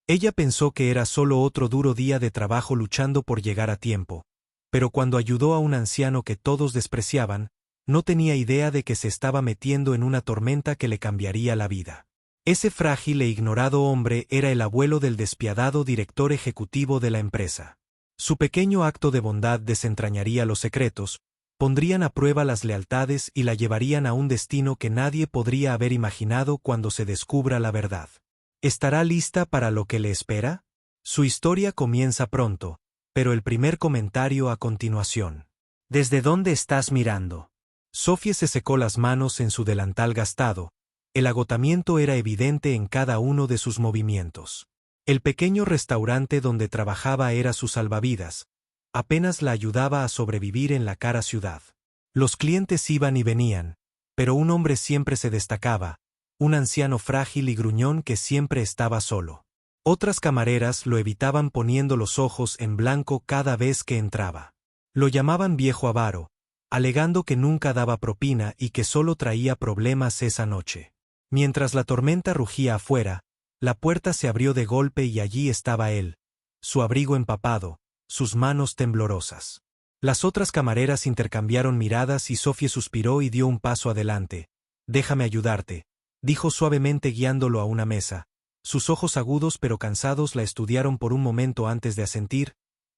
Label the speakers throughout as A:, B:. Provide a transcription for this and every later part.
A: Ella pensó que era solo otro duro día de trabajo luchando por llegar a tiempo, pero cuando ayudó a un anciano que todos despreciaban, no tenía idea de que se estaba metiendo en una tormenta que le cambiaría la vida. Ese frágil e ignorado hombre era el abuelo del despiadado director ejecutivo de la empresa. Su pequeño acto de bondad desentrañaría los secretos, pondrían a prueba las lealtades y la llevarían a un destino que nadie podría haber imaginado cuando se descubra la verdad. ¿Estará lista para lo que le espera? Su historia comienza pronto, pero el primer comentario a continuación. ¿Desde dónde estás mirando? Sophie se secó las manos en su delantal gastado. El agotamiento era evidente en cada uno de sus movimientos. El pequeño restaurante donde trabajaba era su salvavidas. Apenas la ayudaba a sobrevivir en la cara ciudad. Los clientes iban y venían, pero un hombre siempre se destacaba, un anciano frágil y gruñón que siempre estaba solo. Otras camareras lo evitaban poniendo los ojos en blanco cada vez que entraba. Lo llamaban viejo avaro, alegando que nunca daba propina y que solo traía problemas esa noche. Mientras la tormenta rugía afuera, la puerta se abrió de golpe y allí estaba él, su abrigo empapado, sus manos temblorosas. Las otras camareras intercambiaron miradas y Sophie suspiró y dio un paso adelante. «Déjame ayudarte», dijo suavemente guiándolo a una mesa. Sus ojos agudos pero cansados la estudiaron por un momento antes de asentir.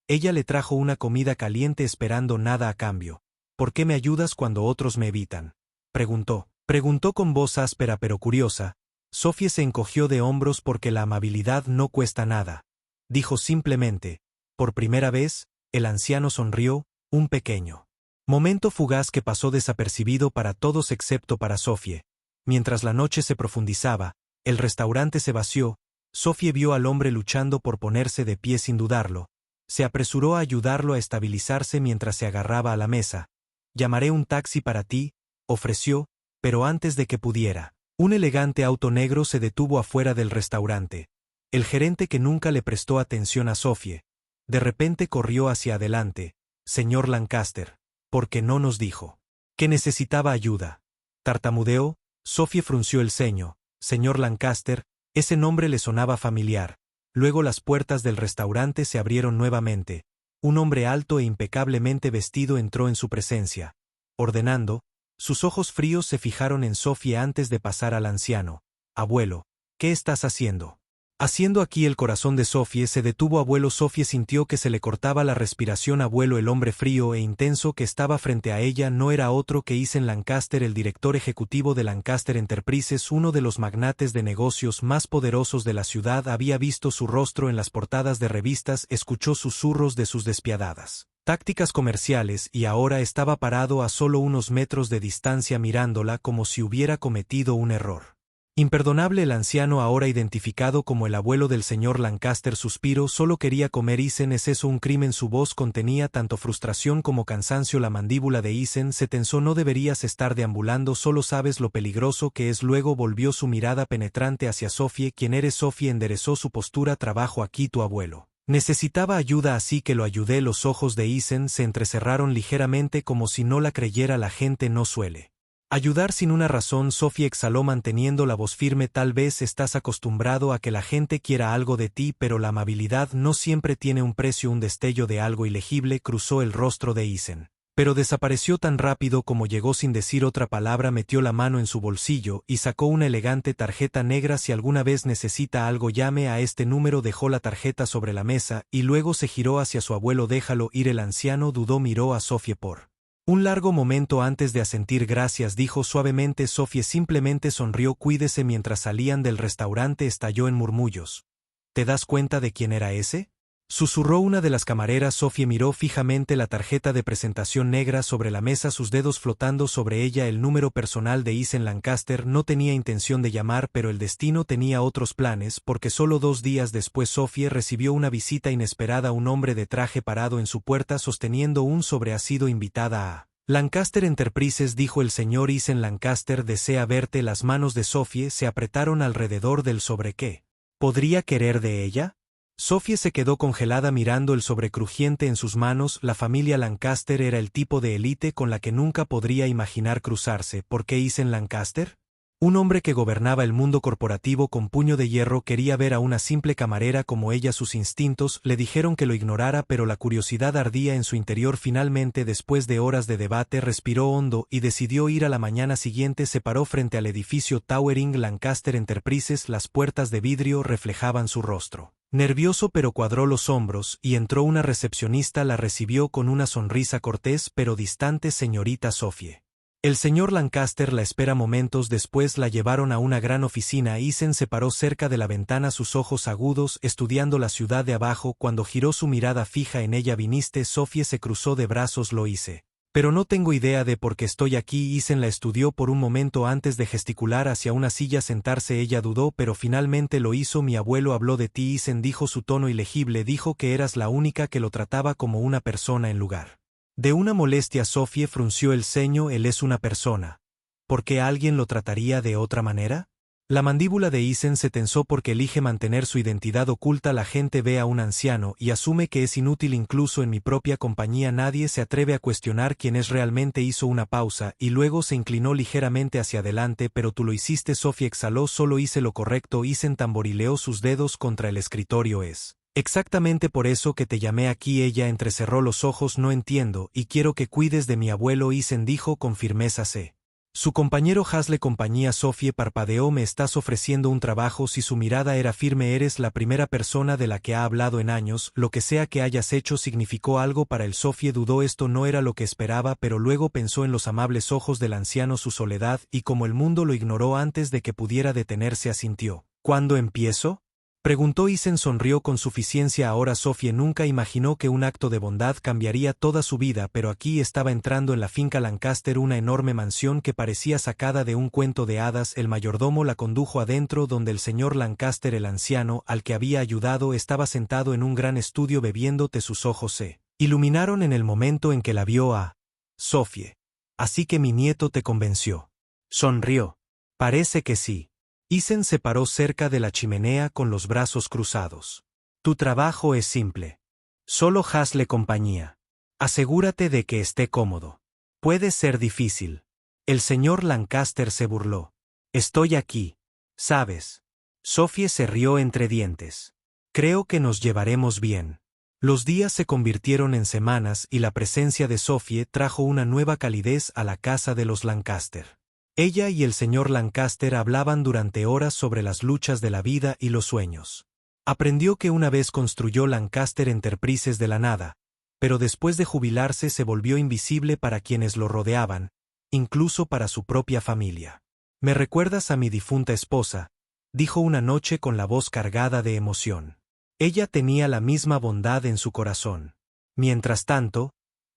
A: Ella le trajo una comida caliente esperando nada a cambio. «¿Por qué me ayudas cuando otros me evitan?», preguntó con voz áspera pero curiosa. Sophie se encogió de hombros porque la amabilidad no cuesta nada. Dijo simplemente. Por primera vez, el anciano sonrió, un pequeño momento fugaz que pasó desapercibido para todos excepto para Sophie. Mientras la noche se profundizaba, el restaurante se vació. Sophie vio al hombre luchando por ponerse de pie sin dudarlo. Se apresuró a ayudarlo a estabilizarse mientras se agarraba a la mesa. «Llamaré un taxi para ti», ofreció, pero antes de que pudiera, un elegante auto negro se detuvo afuera del restaurante. El gerente, que nunca le prestó atención a Sophie, de repente corrió hacia adelante. «Señor Lancaster, ¿por qué no nos dijo que necesitaba ayuda?», tartamudeó. Sophie frunció el ceño. «Señor Lancaster», ese nombre le sonaba familiar. Luego las puertas del restaurante se abrieron nuevamente. Un hombre alto e impecablemente vestido entró en su presencia. Ordenando, sus ojos fríos se fijaron en Sophie antes de pasar al anciano. «Abuelo, ¿qué estás haciendo?». Haciendo aquí el corazón de Sophie se detuvo. «Abuelo». Sophie sintió que se le cortaba la respiración. «Abuelo». El hombre frío e intenso que estaba frente a ella no era otro que Ethan Lancaster, el director ejecutivo de Lancaster Enterprises, uno de los magnates de negocios más poderosos de la ciudad. Había visto su rostro en las portadas de revistas, escuchó susurros de sus despiadadas tácticas comerciales y ahora estaba parado a solo unos metros de distancia mirándola como si hubiera cometido un error imperdonable. El anciano, ahora identificado como el abuelo del señor Lancaster, suspiró. «Solo quería comer». «Ethan, ¿es eso un crimen?». Su voz contenía tanto frustración como cansancio. La mandíbula de Ethan se tensó. «No deberías estar deambulando, solo sabes lo peligroso que es». Luego volvió su mirada penetrante hacia Sophie. «¿Quién eres?». Sophie enderezó su postura. «Trabajo aquí». «Tu abuelo necesitaba ayuda, así que lo ayudé». Los ojos de Ethan se entrecerraron ligeramente como si no la creyera. «La gente no suele ayudar sin una razón». Sophie exhaló manteniendo la voz firme. «Tal vez estás acostumbrado a que la gente quiera algo de ti, pero la amabilidad no siempre tiene un precio». Un destello de algo ilegible cruzó el rostro de Ethan, pero desapareció tan rápido como llegó. Sin decir otra palabra, metió la mano en su bolsillo y sacó una elegante tarjeta negra. «Si alguna vez necesita algo, llame a este número». Dejó la tarjeta sobre la mesa y luego se giró hacia su abuelo. «Déjalo ir». El anciano dudó, miró a Sophie por un largo momento antes de asentir. «Gracias», dijo suavemente. Sophie simplemente sonrió. «Cuídese». Mientras salían del restaurante estalló en murmullos. «¿Te das cuenta de quién era ese?», susurró una de las camareras. Sophie miró fijamente la tarjeta de presentación negra sobre la mesa, sus dedos flotando sobre ella. El número personal de Ethan Lancaster. No tenía intención de llamar, pero el destino tenía otros planes, porque solo 2 días después Sophie recibió una visita inesperada. Un hombre de traje parado en su puerta sosteniendo un sobre. «Ha sido invitada a Lancaster Enterprises», dijo. «El señor Ethan Lancaster desea verte». Las manos de Sophie se apretaron alrededor del sobre. «¿Qué podría querer de ella?». Sophie se quedó congelada mirando el sobre crujiente en sus manos. La familia Lancaster era el tipo de élite con la que nunca podría imaginar cruzarse. «¿Por qué Ethan Lancaster?». Un hombre que gobernaba el mundo corporativo con puño de hierro quería ver a una simple camarera como ella. Sus instintos le dijeron que lo ignorara, pero la curiosidad ardía en su interior. Finalmente, después de horas de debate, respiró hondo y decidió ir. A la mañana siguiente se paró frente al edificio Towering Lancaster Enterprises. Las puertas de vidrio reflejaban su rostro. Nervioso, pero cuadró los hombros, y entró. Una recepcionista la recibió con una sonrisa cortés pero distante. Señorita Sophie. El señor Lancaster la espera. Momentos después la llevaron a una gran oficina. Eisen se paró cerca de la ventana, sus ojos agudos estudiando la ciudad de abajo. Cuando giró su mirada fija en ella. ¿Viniste? Sophie se cruzó de brazos. Lo hice. Pero no tengo idea de por qué estoy aquí. Eisen la estudió por un momento antes de gesticular hacia una silla. Sentarse. Ella dudó, pero finalmente lo hizo. Mi abuelo habló de ti. Eisen dijo, su tono ilegible. Dijo que eras la única que lo trataba como una persona en lugar de una molestia. Sophie frunció el ceño. Él es una persona. ¿Por qué alguien lo trataría de otra manera? La mandíbula de Eisen se tensó porque elige mantener su identidad oculta. La gente ve a un anciano y asume que es inútil. Incluso en mi propia compañía nadie se atreve a cuestionar quién es realmente. Hizo una pausa y luego se inclinó ligeramente hacia adelante. Pero tú lo hiciste. Sophie exhaló. Solo hice lo correcto. Eisen tamborileó sus dedos contra el escritorio. Es exactamente por eso que te llamé aquí. Ella entrecerró los ojos. No entiendo, y quiero que cuides de mi abuelo. Eisen dijo con firmeza. Sé su compañero. Hazle compañía. Sophie parpadeó. ¿Me estás ofreciendo un trabajo? Si su mirada era firme. Eres la primera persona de la que ha hablado en años. Lo que sea que hayas hecho significó algo para él. Sophie dudó. Esto no era lo que esperaba, pero luego pensó en los amables ojos del anciano, su soledad, y como el mundo lo ignoró antes de que pudiera detenerse. Asintió. ¿Cuándo empiezo?, preguntó. Eisen sonrió con suficiencia. Ahora Sophie nunca imaginó que un acto de bondad cambiaría toda su vida, pero aquí estaba entrando en la finca Lancaster, una enorme mansión que parecía sacada de un cuento de hadas. El mayordomo la condujo adentro, donde el señor Lancaster, el anciano al que había ayudado, estaba sentado en un gran estudio bebiendo té. Sus ojos se iluminaron en el momento en que la vio a Sophie. Así que mi nieto te convenció. Sonrió. Parece que sí. Eisen se paró cerca de la chimenea con los brazos cruzados. Tu trabajo es simple. Solo hazle compañía. Asegúrate de que esté cómodo. Puede ser difícil. El señor Lancaster se burló. Estoy aquí. ¿Sabes? Sophie se rió entre dientes. Creo que nos llevaremos bien. Los días se convirtieron en semanas y la presencia de Sophie trajo una nueva calidez a la casa de los Lancaster. Ella y el señor Lancaster hablaban durante horas sobre las luchas de la vida y los sueños. Aprendió que una vez construyó Lancaster Enterprises de la nada, pero después de jubilarse se volvió invisible para quienes lo rodeaban, incluso para su propia familia. Me recuerdas a mi difunta esposa, dijo una noche con la voz cargada de emoción. Ella tenía la misma bondad en su corazón. Mientras tanto,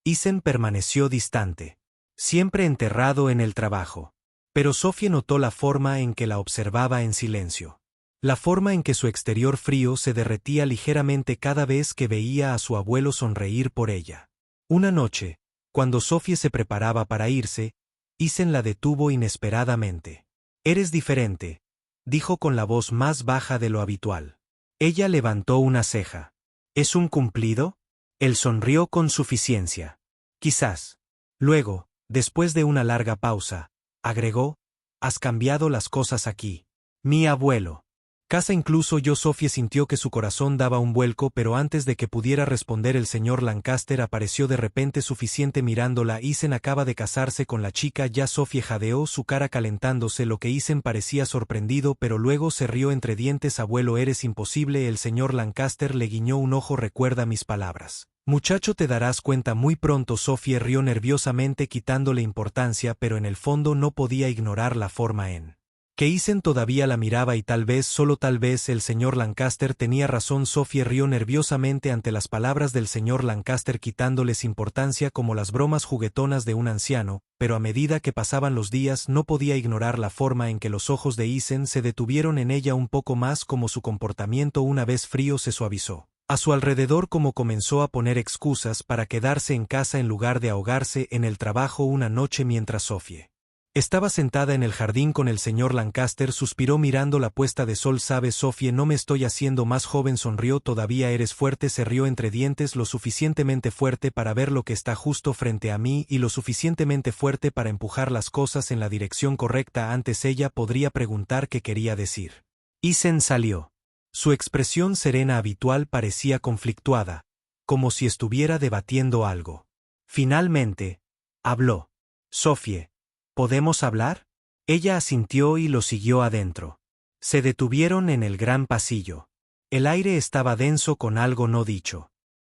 A: Eisen permaneció distante, siempre enterrado en el trabajo. Pero Sophie notó la forma en que la observaba en silencio. La forma en que su exterior frío se derretía ligeramente cada vez que veía a su abuelo sonreír por ella. Una noche, cuando Sophie se preparaba para irse, Eisen la detuvo inesperadamente. Eres diferente, dijo con la voz más baja de lo habitual. Ella levantó una ceja. ¿Es un cumplido? Él sonrió con suficiencia. Quizás. Luego, después de una larga pausa, agregó, has cambiado las cosas aquí. Mi abuelo. Casa incluso yo. Sophie sintió que su corazón daba un vuelco, pero antes de que pudiera responder el señor Lancaster apareció de repente suficiente mirándola. Eisen acaba de casarse con la chica ya. Sophie jadeó, su cara calentándose. Lo que Eisen parecía sorprendido, pero luego se rió entre dientes. Abuelo, eres imposible. El señor Lancaster le guiñó un ojo. Recuerda mis palabras. Muchacho, te darás cuenta muy pronto. Sophie rió nerviosamente quitándole importancia, pero en el fondo no podía ignorar la forma en que Eisen todavía la miraba y tal vez, solo tal vez, el señor Lancaster tenía razón. Sophie rió nerviosamente ante las palabras del señor Lancaster quitándoles importancia como las bromas juguetonas de un anciano, pero a medida que pasaban los días no podía ignorar la forma en que los ojos de Eisen se detuvieron en ella un poco más, como su comportamiento una vez frío se suavizó a su alrededor, como comenzó a poner excusas para quedarse en casa en lugar de ahogarse en el trabajo. Una noche mientras Sophie Estaba sentada en el jardín con el señor Lancaster, suspiró mirando la puesta de sol. ¿Sabes, Sophie, no me estoy haciendo más joven? Sonrió. Todavía eres fuerte, se rió entre dientes, lo suficientemente fuerte para ver lo que está justo frente a mí y lo suficientemente fuerte para empujar las cosas en la dirección correcta. Antes ella podría preguntar qué quería decir. Isen salió. Su expresión serena habitual parecía conflictuada, como si estuviera debatiendo algo. Finalmente, habló. Sophie, ¿podemos hablar? Ella asintió y lo siguió adentro. Se detuvieron en el gran pasillo. El aire estaba denso con algo no dicho.